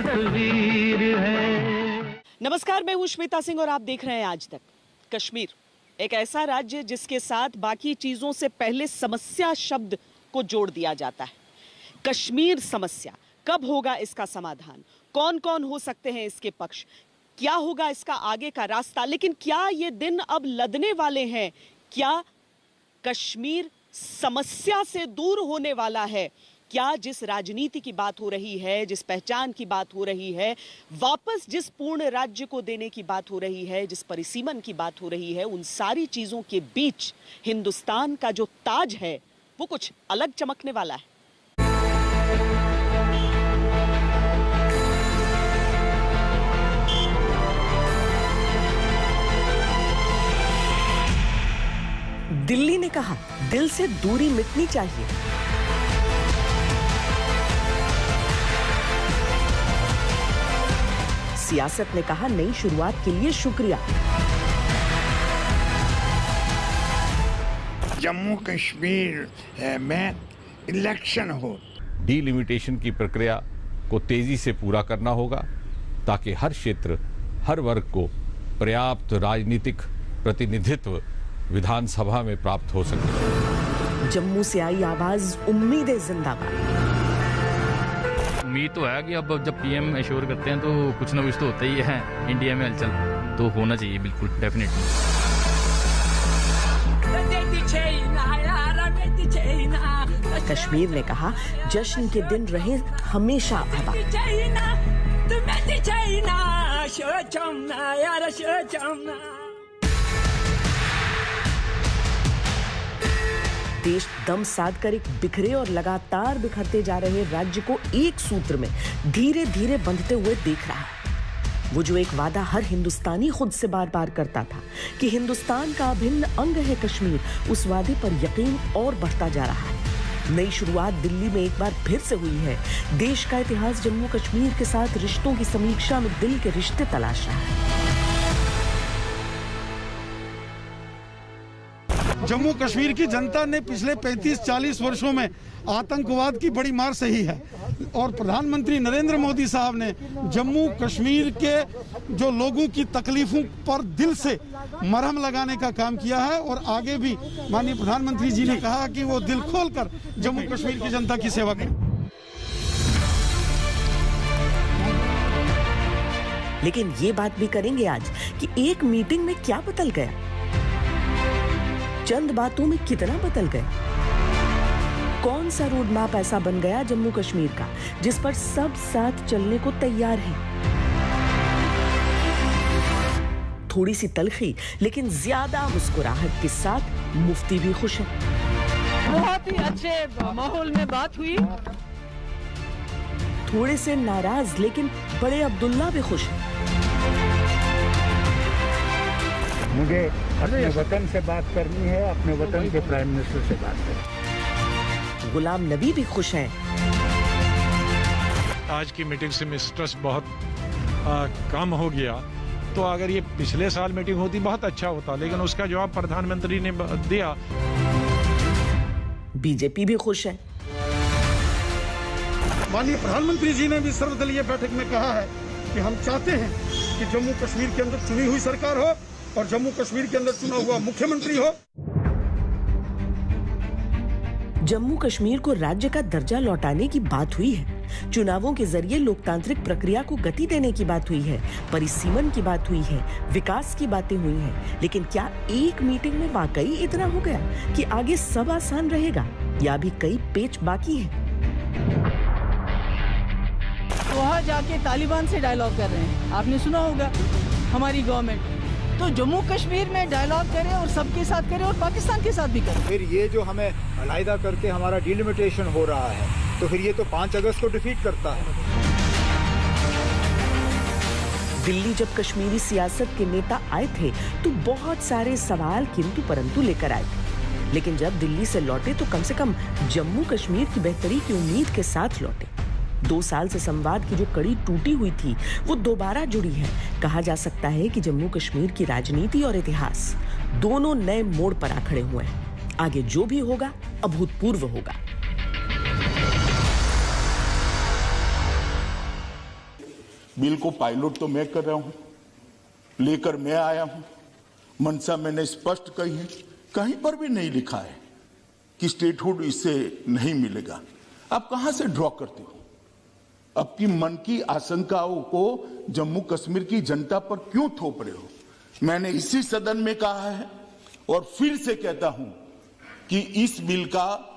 तस्वीर है। नमस्कार, मैं हूं श्वेता सिंह और आप देख रहे हैं आज तक। कश्मीर एक ऐसा राज्य जिसके साथ बाकी चीजों से पहले समस्या शब्द को जोड़ दिया जाता है। कश्मीर समस्या, कब होगा इसका समाधान, कौन कौन हो सकते हैं इसके पक्ष, क्या होगा इसका आगे का रास्ता, लेकिन क्या ये दिन अब लदने वाले हैं? क्या कश्मीर समस्या से दूर होने वाला है? क्या जिस राजनीति की बात हो रही है, जिस पहचान की बात हो रही है, वापस जिस पूर्ण राज्य को देने की बात हो रही है, जिस परिसीमन की बात हो रही है, उन सारी चीजों के बीच हिंदुस्तान का जो ताज है वो कुछ अलग चमकने वाला है। दिल्ली ने कहा दिल से दूरी मिटनी चाहिए। सियासत ने कहा नई शुरुआत के लिए शुक्रिया। जम्मू कश्मीर में इलेक्शन हो। डीलिमिटेशन की प्रक्रिया को तेजी से पूरा करना होगा ताकि हर क्षेत्र, हर वर्ग को पर्याप्त राजनीतिक प्रतिनिधित्व विधानसभा में प्राप्त हो सके। जम्मू से आई आवाज उम्मीदें जिंदाबाद। उम्मीद तो है कि अब जब पीएम एश्योर करते हैं तो कुछ ना कुछ तो होता ही है। इंडिया में हलचल तो होना चाहिए, बिल्कुल डेफिनेटली। कश्मीर ने कहा जश्न के दिन रहे हमेशा आबाद। देश दम साध कर एक बिखरे और लगातार बिखरते जा रहे राज्य को एक सूत्र में धीरे धीरे बंधते हुए देख रहा है। वो जो एक वादा हर हिंदुस्तानी खुद से बार बार करता था कि हिंदुस्तान का अभिन्न अंग है कश्मीर, उस वादे पर यकीन और बढ़ता जा रहा है। नई शुरुआत दिल्ली में एक बार फिर से हुई है। देश का इतिहास जम्मू कश्मीर के साथ रिश्तों की समीक्षा में दिल के रिश्ते तलाश रहा है। जम्मू कश्मीर की जनता ने पिछले 35-40 वर्षों में आतंकवाद की बड़ी मार सही है और प्रधानमंत्री नरेंद्र मोदी साहब ने जम्मू कश्मीर के जो लोगों की तकलीफों पर दिल से मरहम लगाने का काम किया है और आगे भी माननीय प्रधानमंत्री जी ने कहा कि वो दिल खोलकर जम्मू कश्मीर की जनता की सेवा करें। लेकिन ये बात भी करेंगे आज कि एक मीटिंग में क्या बदल गया, चंद बातों में कितना बदल गया। कौन सा रोड मैप ऐसा बन गया जम्मू कश्मीर का जिस पर सब साथ चलने को तैयार हैं। थोड़ी सी तलखी लेकिन ज्यादा मुस्कुराहट के साथ मुफ्ती भी खुश है। बहुत ही अच्छे माहौल में बात हुई। थोड़े से नाराज लेकिन बड़े अब्दुल्ला भी खुश है। मुझे अपने वतन से बात करनी है, अपने वतन के प्राइम मिनिस्टर से बात करनी। गुलाम नबी भी खुश हैं। आज की मीटिंग से स्ट्रेस बहुत कम हो गया। तो अगर ये पिछले साल मीटिंग होती बहुत अच्छा होता, लेकिन उसका जवाब प्रधानमंत्री ने दिया। बीजेपी भी खुश है। माननीय प्रधानमंत्री जी ने भी सर्वदलीय बैठक में कहा है कि हम चाहते हैं कि जम्मू कश्मीर के अंदर चुनी हुई सरकार हो और जम्मू कश्मीर के अंदर चुना हुआ मुख्यमंत्री हो। जम्मू कश्मीर को राज्य का दर्जा लौटाने की बात हुई है। चुनावों के जरिए लोकतांत्रिक प्रक्रिया को गति देने की बात हुई है, परिसीमन की बात हुई है, विकास की बातें हुई हैं। लेकिन क्या एक मीटिंग में वाकई इतना हो गया कि आगे सब आसान रहेगा या भी कई पेच बाकी है? वहाँ जाके तालिबान से डायलॉग कर रहे हैं, आपने सुना होगा हमारी गवर्नमेंट। तो जम्मू कश्मीर में डायलॉग करें और सबके साथ करें और पाकिस्तान के साथ भी करें। फिर ये जो हमें अलहदा करके हमारा डिलिमिटेशन हो रहा है, तो फिर ये तो 5 अगस्त को डिफीट करता है। दिल्ली जब कश्मीरी सियासत के नेता आए थे तो बहुत सारे सवाल किंतु परंतु लेकर आए थे, लेकिन जब दिल्ली से लौटे तो कम से कम जम्मू कश्मीर की बेहतरी की उम्मीद के साथ लौटे। 2 साल से संवाद की जो कड़ी टूटी हुई थी वो दोबारा जुड़ी है। कहा जा सकता है कि जम्मू कश्मीर की राजनीति और इतिहास दोनों नए मोड़ पर आ खड़े हुए हैं। आगे जो भी होगा अभूतपूर्व होगा। बिल को पायलट तो मैं कर रहा हूं, लेकर मैं आया हूं। मंशा मैंने स्पष्ट कही है, कहीं पर भी नहीं लिखा है कि स्टेटहुड इससे नहीं मिलेगा। आप कहां से ड्रॉ करते हो? आपकी मन की आशंकाओं को जम्मू कश्मीर की जनता पर क्यों थोप रहे हो? मैंने इसी सदन में कहा है और फिर से कहता हूं कि इस बिल का